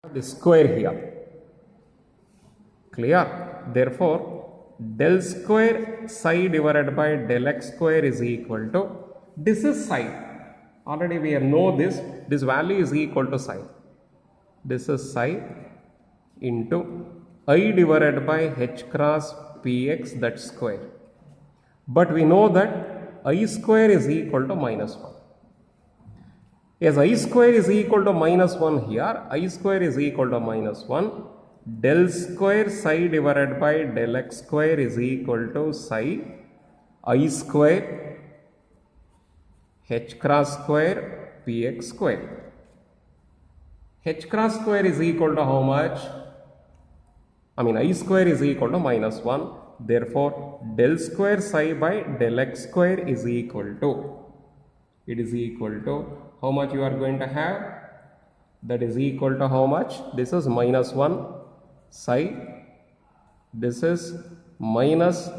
the square here. Clear? Therefore, del square psi divided by del x square is equal to, this is psi. Already we know this value is equal to psi. This is psi into I divided by h cross px, that square. But we know that I square is equal to minus 1. As I square is equal to minus 1 here, I square is equal to minus 1. Del square psi divided by del x square is equal to psi I square h cross square px square. H cross square is equal to how much? I square is equal to minus 1. Therefore, del square psi by del x square is equal to, it is equal to how much you are going to have? That is equal to how much? This is minus 1 psi. This is minus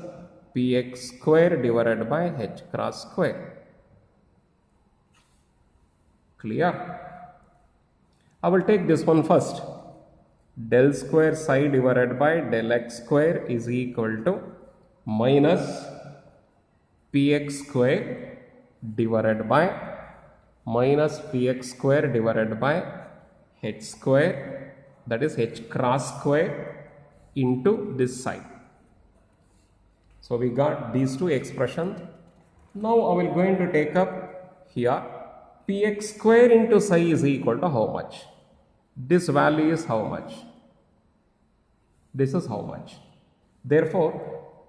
px square divided by h cross square. Clear? I will take this one first. Del square psi divided by del x square is equal to minus px square divided by minus px square divided by h square, that is h cross square into this side. So we got these two expressions. Now I will going to take up here px square into psi is equal to how much? This value is how much? This is how much? Therefore,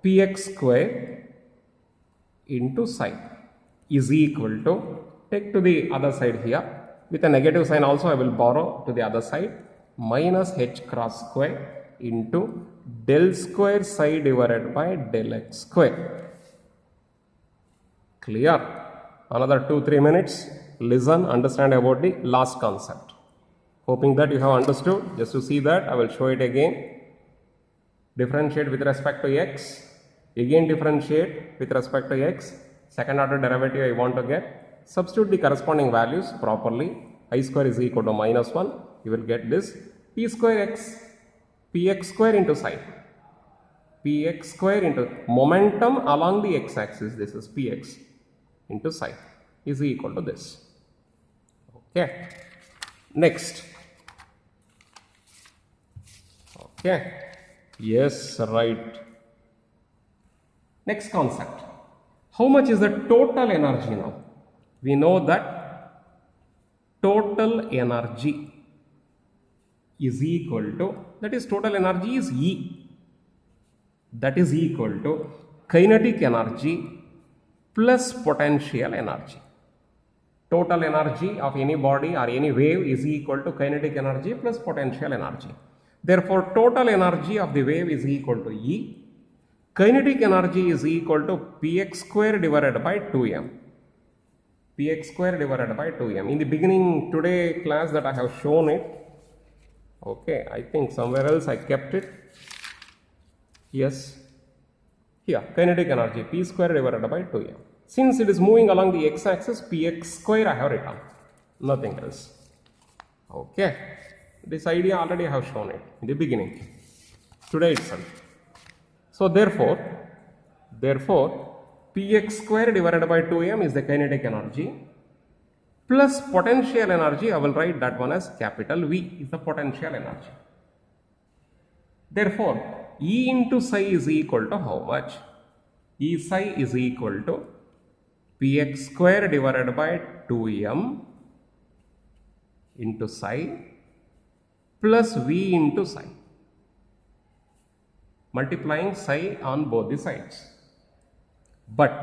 px square into psi is equal to, take to the other side here, with a negative sign also I will borrow to the other side, minus h cross square into del square psi divided by del x square. Clear? Another 2-3 minutes. Listen, understand about the last concept. Hoping that you have understood. Just to see that, I will show it again. Differentiate with respect to x. Again differentiate with respect to x. Second order derivative I want to get. Substitute the corresponding values properly. I square is equal to minus 1. You will get this. P square x. Px square into psi. Px square into momentum along the x axis. This is px into psi is equal to this. Okay. Next. Okay. Yes, right. Next concept. How much is the total energy now? We know that total energy is equal to, that is total energy is E. That is equal to kinetic energy plus potential energy. Total energy of any body or any wave is equal to kinetic energy plus potential energy. Therefore, total energy of the wave is equal to E. Kinetic energy is equal to px square divided by 2m. Px square divided by 2m. In the beginning today class that I have shown it. Okay, I think somewhere else I kept it. Yes. Here, kinetic energy p square divided by 2m. Since it is moving along the x-axis, px square I have written. Nothing else. Okay. This idea already I have shown it in the beginning. Today itself. So therefore, px square divided by 2m is the kinetic energy plus potential energy. I will write that one as capital V is the potential energy. Therefore, E into psi is equal to how much? E psi is equal to px square divided by 2m into psi plus V into psi. Multiplying psi on both the sides. But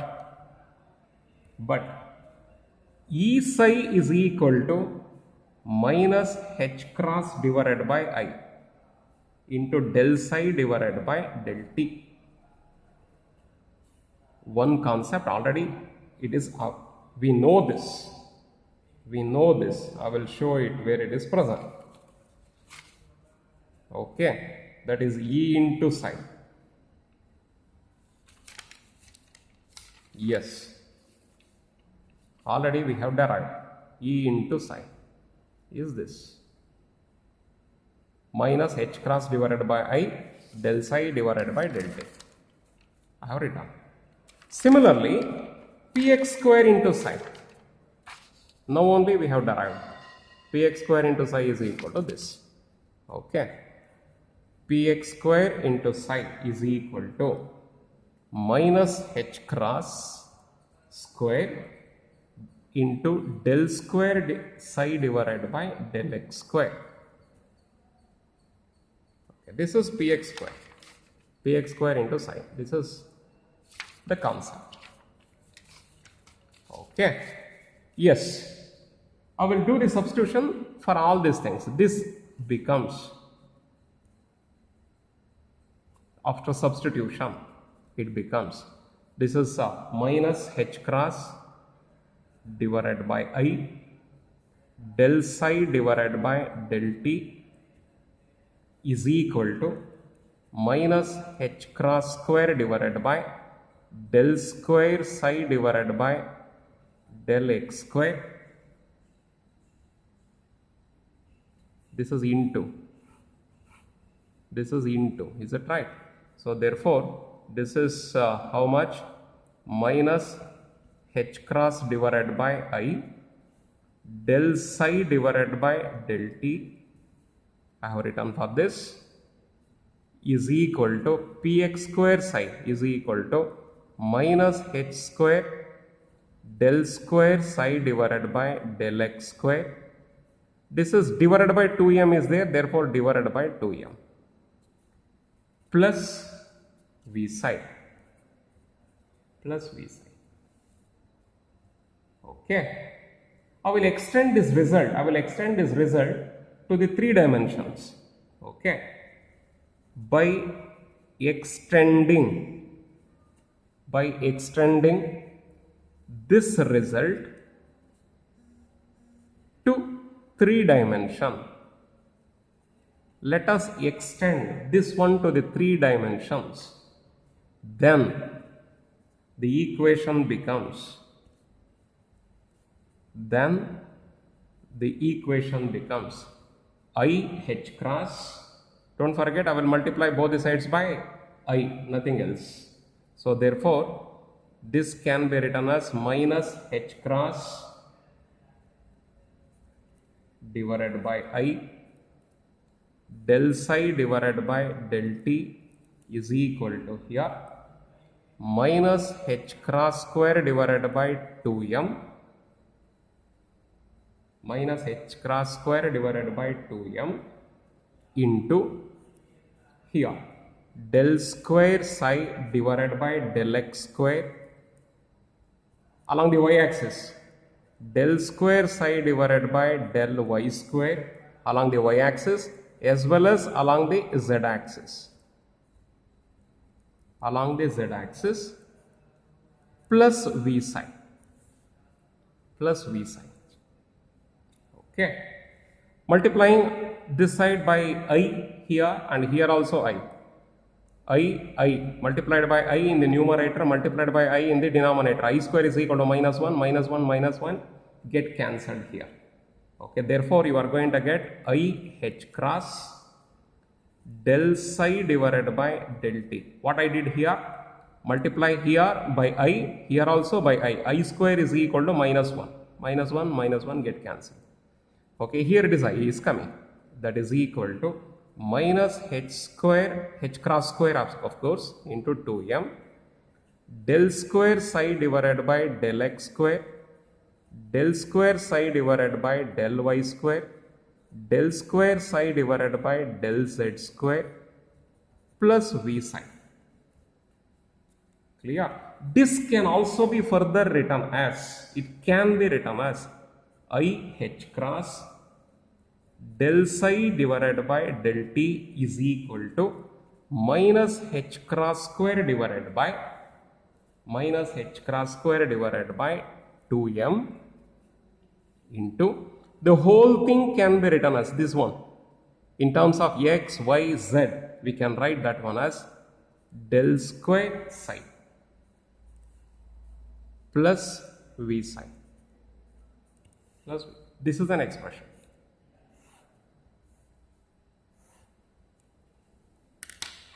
E psi is equal to minus h cross divided by I into del psi divided by del t. One concept already it is up. We know this. I will show it where it is present. Okay. That is E into psi. Yes. Already we have derived E into psi. Is this. minus h cross divided by I del psi divided by del t. I have written. Similarly, px square into psi. Now only we have derived. Px square into psi is equal to this. Okay. Px square into psi is equal to minus h cross square into del square psi divided by del x square. Okay, this is px square. Px square into psi. This is the concept. Okay. Yes. I will do the substitution for all these things. This becomes, after substitution, it becomes, this is minus h cross divided by I del psi divided by del t is equal to minus h cross square divided by del square psi divided by del x square. This is into. This is into. Is it right? So therefore, this is how much? Minus h cross divided by I del psi divided by del t. I have written for this is equal to px square psi is equal to minus h square del square psi divided by del x square. This is divided by 2m is there, therefore divided by 2m plus v psi plus v psi. Okay. I will extend this result. I will extend this result to the 3 dimensions. Okay. By extending this result to 3 dimension. Let us extend this one to the 3 dimensions. Then the equation becomes, I h cross. Don't forget, I will multiply both the sides by I, nothing else. So therefore, this can be written as minus h cross divided by I del psi divided by del t is equal to here minus h cross square divided by 2m minus h cross square divided by 2m into here del square psi divided by del x square along the y-axis, del square psi divided by del y square along the y-axis as well as along the z-axis. Along the z-axis plus v psi. Okay. Multiplying this side by I here and here also I. Multiplied by I in the numerator, multiplied by I in the denominator. I square is equal to minus 1, minus 1, minus 1 get cancelled here. Okay, therefore you are going to get I h cross del psi divided by del t. What I did here, multiply here by I, here also by I. I square is equal to minus 1. Minus 1, minus 1 get cancelled. Okay, here it is I is coming. That is equal to minus h square, h cross square of course, into 2m del square psi divided by del x square del square psi divided by del y square del square psi divided by del z square plus v psi. Clear? This can also be further written as, it can be written as I h cross del psi divided by del t is equal to minus h cross square divided by 2m into, the whole thing can be written as this one. In terms of x, y, z, we can write that one as del square psi plus v psi. Plus, this is an expression.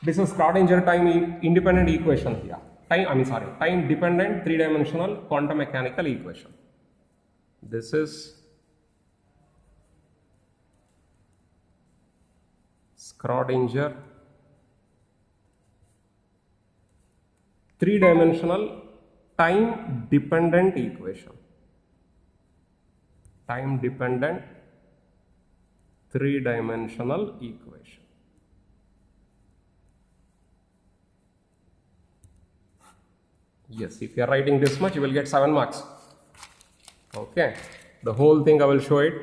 This is Schrodinger time independent equation here. Time dependent three-dimensional quantum mechanical equation. This is Schrodinger three-dimensional time dependent equation. Time dependent three-dimensional equation. Yes, if you are writing this much, you will get 7 marks. Okay, the whole thing I will show it